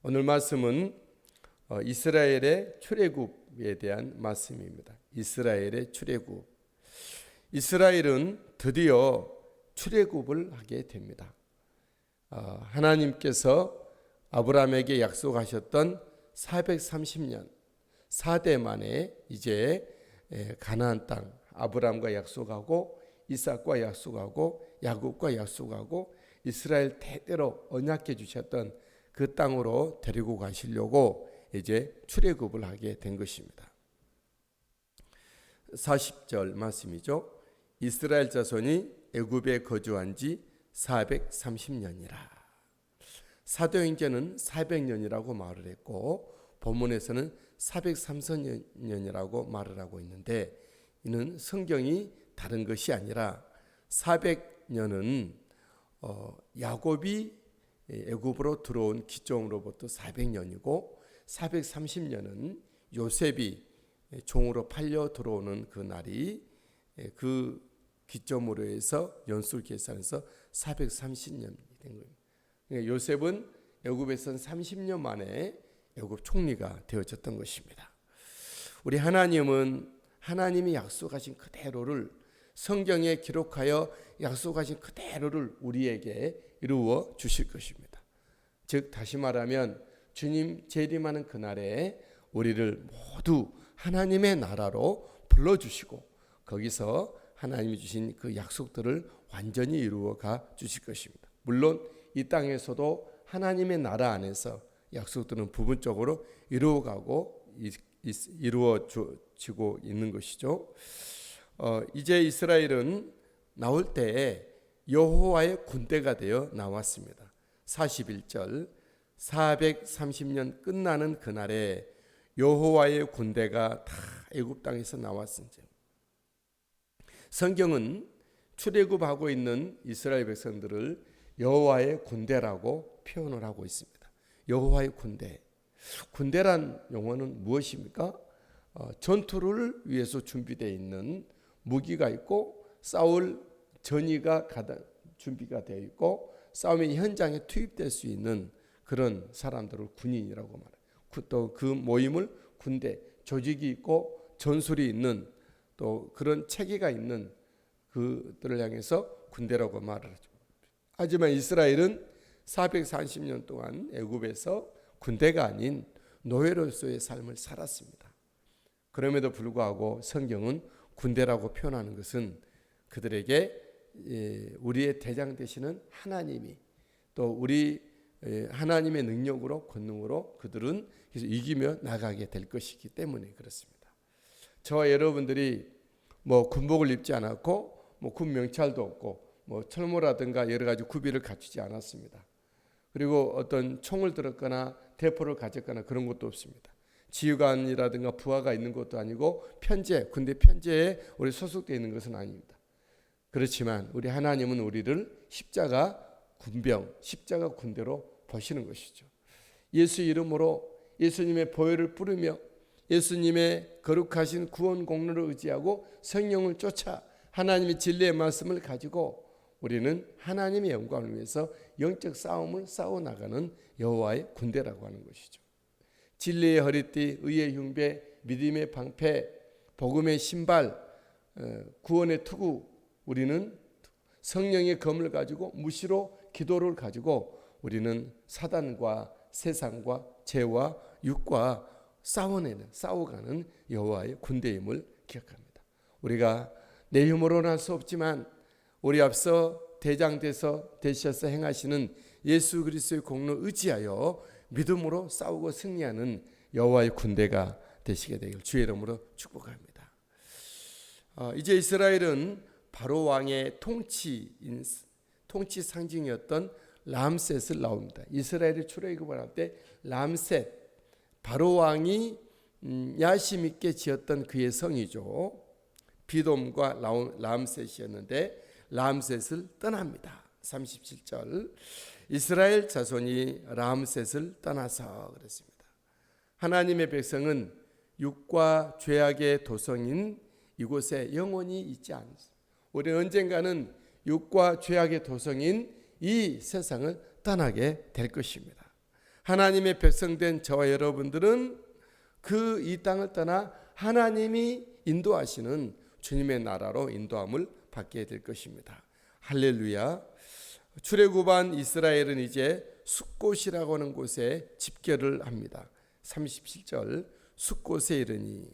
오늘 말씀은 이스라엘의 출애굽에 대한 말씀입니다. 이스라엘의 출애굽. 이스라엘은 드디어 출애굽을 하게 됩니다. 하나님께서 아브라함에게 약속하셨던 430년 4대 만에 이제 가나안 땅, 아브라함과 약속하고 이삭과 약속하고 야곱과 약속하고 이스라엘 대대로 언약해 주셨던 그 땅으로 데리고 가시려고 이제 출애굽을 하게 된 것입니다. 40절 말씀이죠. 이스라엘 자손이 애굽에 거주한 지 430년이라. 사도행전은 400년이라고 말을 했고 본문에서는 430년이라고 말을 하고 있는데, 이는 성경이 다른 것이 아니라 400년은 야곱이 애굽으로 들어온 기점으로부터 400년이고 430년은 요셉이 종으로 팔려 들어오는 그 날이 그 기점으로 해서 연술 계산해서 430년이 된 거예요. 요셉은 애굽에선 30년 만에 애굽 총리가 되어졌던 것입니다. 우리 하나님은 하나님이 약속하신 그대로를 성경에 기록하여 약속하신 그대로를 우리에게 이루어 주실 것입니다. 즉 다시 말하면 주님 재림하는 그날에 우리를 모두 하나님의 나라로 불러주시고 거기서 하나님이 주신 그 약속들을 완전히 이루어 가 주실 것입니다. 물론 이 땅에서도 하나님의 나라 안에서 약속들은 부분적으로 이루어가고 이루어지고 있는 것이죠. 이제 이스라엘은 나올 때에 여호와의 군대가 되어 나왔습니다. 41절 430년 끝나는 그날에 여호와의 군대가 다 애굽 땅에서 나왔은지. 성경은 출애굽하고 있는 이스라엘 백성들을 여호와의 군대라고 표현을 하고 있습니다. 여호와의 군대. 군대란 용어는 무엇입니까? 전투를 위해서 준비되어 있는 무기가 있고 싸울 전의가 준비가 되어 있고 싸움의 현장에 투입될 수 있는 그런 사람들을 군인이라고 말해요. 또 그 모임을 군대, 조직이 있고 전술이 있는 또 그런 체계가 있는 그들을 향해서 군대라고 말을 하죠. 하지만 이스라엘은 440년 동안 애굽에서 군대가 아닌 노예로서의 삶을 살았습니다. 그럼에도 불구하고 성경은 군대라고 표현하는 것은 그들에게 우리의 대장 되시는 하나님이 또 우리 하나님의 능력으로 권능으로 그들은 계속 이기며 나가게 될 것이기 때문에 그렇습니다. 저와 여러분들이 군복을 입지 않았고 군 명찰도 없고 철모라든가 여러 가지 구비를 갖추지 않았습니다. 그리고 어떤 총을 들었거나 대포를 가졌거나 그런 것도 없습니다. 지휘관이라든가 부하가 있는 것도 아니고 군대 편제에 우리 소속되어 있는 것은 아닙니다. 그렇지만 우리 하나님은 우리를 십자가 군병, 십자가 군대로 보시는 것이죠. 예수 이름으로 예수님의 보혈을 뿌리며 예수님의 거룩하신 구원 공로를 의지하고 성령을 쫓아 하나님의 진리의 말씀을 가지고 우리는 하나님의 영광을 위해서 영적 싸움을 싸워나가는 여호와의 군대라고 하는 것이죠. 진리의 허리띠, 의의 흉배, 믿음의 방패, 복음의 신발, 구원의 투구, 우리는 성령의 검을 가지고 무시로 기도를 가지고 우리는 사단과 세상과 죄와 육과 싸워가는 여호와의 군대임을 기억합니다. 우리가 내 힘으로는 할 수 없지만 우리 앞서 대장 되셔서 행하시는 예수 그리스도의 공로 의지하여 믿음으로 싸우고 승리하는 여호와의 군대가 되시게 되길 주의 이름으로 축복합니다. 이제 이스라엘은 바로 왕의 통치 상징이었던 람셋을 나옵니다. 이스라엘이 출애굽을 할 때 람셋 바로 왕이 야심 있게 지었던 그의 성이죠. 비돔과 람셋이었는데 람셋을 떠납니다. 37절 이스라엘 자손이 람셋을 떠나서 그랬습니다. 하나님의 백성은 육과 죄악의 도성인 이곳에 영원히 있지 않습니다. 우리는 언젠가는 육과 죄악의 도성인 이 세상을 떠나게 될 것입니다. 하나님의 백성된 저와 여러분들은 그 이 땅을 떠나 하나님이 인도하시는 주님의 나라로 인도함을 받게 될 것입니다. 할렐루야. 출애굽한 이스라엘은 이제 숫곳이라고 하는 곳에 집결을 합니다. 37절 숫곳에 이르니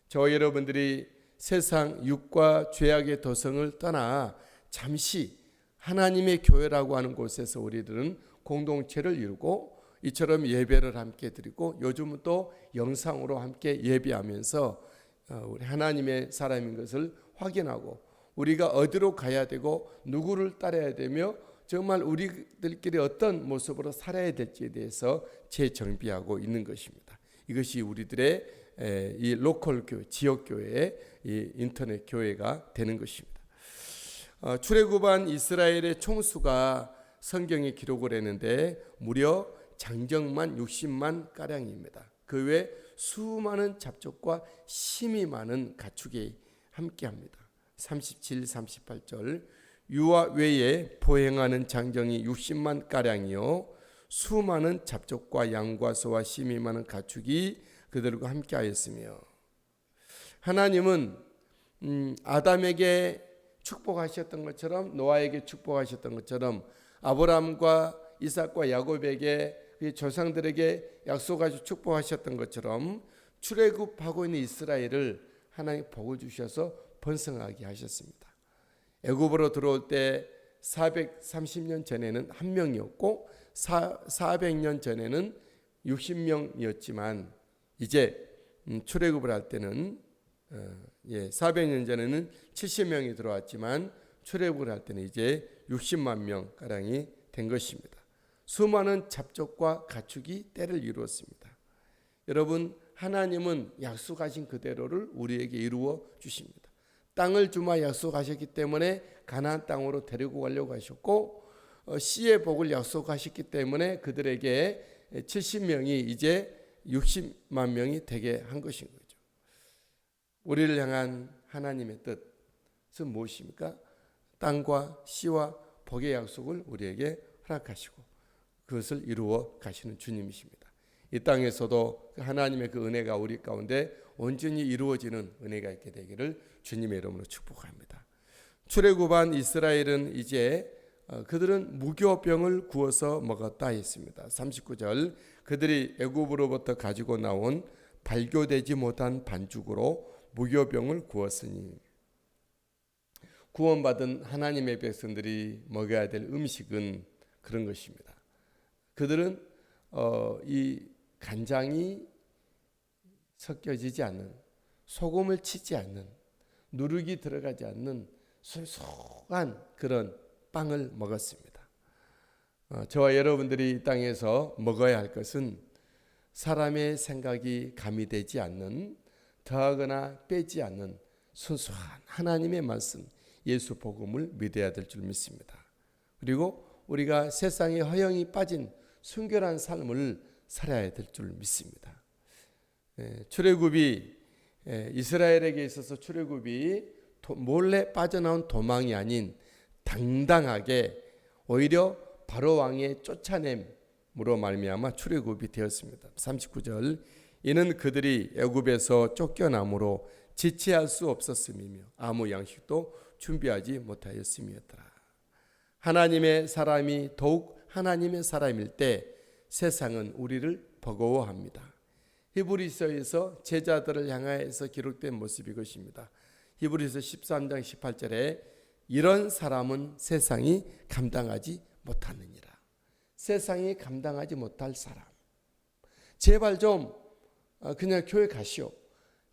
저와 여러분들이 세상 육과 죄악의 도성을 떠나 잠시 하나님의 교회라고 하는 곳에서 우리들은 공동체를 이루고 이처럼 예배를 함께 드리고 요즘은 또 영상으로 함께 예배하면서 우리 하나님의 사람인 것을 확인하고 우리가 어디로 가야 되고 누구를 따라야 되며 정말 우리들끼리 어떤 모습으로 살아야 될지에 대해서 재정비하고 있는 것입니다. 이것이 우리들의 이 로컬 교회, 지역 교회의 이 인터넷 교회가 되는 것입니다. 출애굽한 이스라엘의 총수가 성경에 기록을 했는데 무려 장정만 60만 가량입니다. 그 외 수많은 잡족과 심이 많은 가축이 함께합니다. 37, 38절 유아 외에 보행하는 장정이 60만 가량이요 수많은 잡족과 양과 소와 심이 많은 가축이 그들과 함께하였으며 하나님은 아담에게 축복하셨던 것처럼 노아에게 축복하셨던 것처럼 아브라함과 이삭과 야곱에게 조상들에게 약속하셔 축복하셨던 것처럼 출애굽하고 있는 이스라엘을 하나님 복을 주셔서 번성하게 하셨습니다. 애굽으로 들어올 때 430년 전에는 한 명이었고 400년 전에는 60명이었지만 이제 출애굽을 할 때는 400년 전에는 70명이 들어왔지만 출애굽을 할 때는 이제 60만 명 가량이 된 것입니다. 수많은 잡족과 가축이 때를 이루었습니다. 여러분 하나님은 약속하신 그대로를 우리에게 이루어 주십니다. 땅을 주마 약속하셨기 때문에 가나안 땅으로 데리고 가려고 하셨고 씨의 복을 약속하셨기 때문에 그들에게 70명이 이제 60만 명이 되게 한 것인 거죠. 우리를 향한 하나님의 뜻은 무엇입니까? 땅과 씨와 복의 약속을 우리에게 허락하시고 그것을 이루어 가시는 주님이십니다. 이 땅에서도 하나님의 그 은혜가 우리 가운데 온전히 이루어지는 은혜가 있게 되기를 주님의 이름으로 축복합니다. 출애굽한 이스라엘은 이제 그들은 무교병을 구워서 먹었다 했습니다. 39절 그들이 애굽으로부터 가지고 나온 발교되지 못한 반죽으로 무교병을 구웠으니 구원받은 하나님의 백성들이 먹어야 될 음식은 그런 것입니다. 그들은 이 간장이 섞여지지 않는 소금을 치지 않는 누룩이 들어가지 않는 순수한 그런 빵을 먹었습니다. 저와 여러분들이 이 땅에서 먹어야 할 것은 사람의 생각이 가미되지 않는 더하거나 빼지 않는 순수한 하나님의 말씀 예수 복음을 믿어야 될 줄 믿습니다. 그리고 우리가 세상의 허영이 빠진 순결한 삶을 살아야 될 줄 믿습니다. 출애굽이 이스라엘에게 있어서 출애굽이 몰래 빠져나온 도망이 아닌 당당하게 오히려 바로 왕의 쫓아냄으로 말미암아 출애굽이 되었습니다. 39절 이는 그들이 애굽에서 쫓겨남으로 지체할 수 없었음이며 아무 양식도 준비하지 못하였음이었더라. 하나님의 사람이 더욱 하나님의 사람일 때 세상은 우리를 버거워합니다. 히브리서에서 제자들을 향하여서 기록된 모습이 것입니다. 히브리서 13장 18절에 이런 사람은 세상이 감당하지 못하느니라. 세상이 감당하지 못할 사람. 제발 좀 그냥 교회 가시오.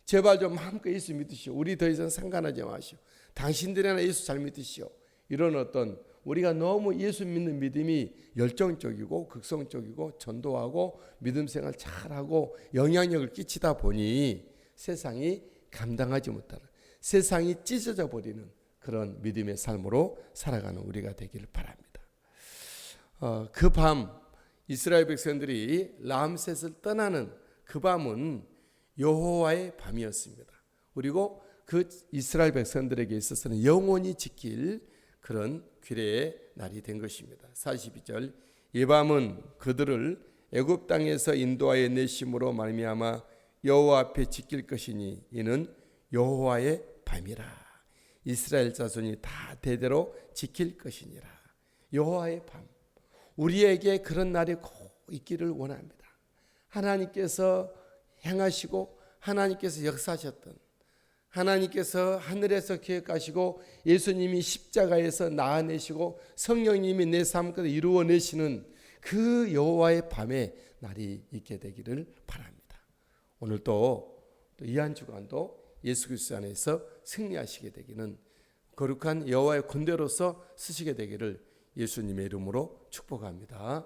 제발 좀 마음껏 예수 믿으시오. 우리 더 이상 상관하지 마시오. 당신들이나 예수 잘 믿으시오. 이런 어떤 우리가 너무 예수 믿는 믿음이 열정적이고 극성적이고 전도하고 믿음 생활 잘하고 영향력을 끼치다 보니 세상이 감당하지 못하는 세상이 찢어져 버리는 그런 믿음의 삶으로 살아가는 우리가 되기를 바랍니다. 그 밤 이스라엘 백성들이 람셋을 떠나는 그 밤은 여호와의 밤이었습니다. 그리고 그 이스라엘 백성들에게 있어서는 영원히 지킬 그런 규례의 날이 된 것입니다. 42절 이 밤은 그들을 애굽 땅에서 인도하여 내심으로 말미암아 여호와 앞에 지킬 것이니 이는 여호와의 밤이라. 이스라엘 자손이 다 대대로 지킬 것이니라. 여호와의 밤. 우리에게 그런 날이 꼭 있기를 원합니다. 하나님께서 행하시고 하나님께서 역사하셨던, 하나님께서 하늘에서 계획하시고 예수님이 십자가에서 낳아내시고 성령님이 내 삶 가운데 이루어내시는 그 여호와의 밤의 날이 있게 되기를 바랍니다. 오늘 또 이 한 주간도 예수 그리스도 안에서 승리하시게 되기는, 거룩한 여호와의 군대로서 쓰시게 되기를 예수님의 이름으로 축복합니다.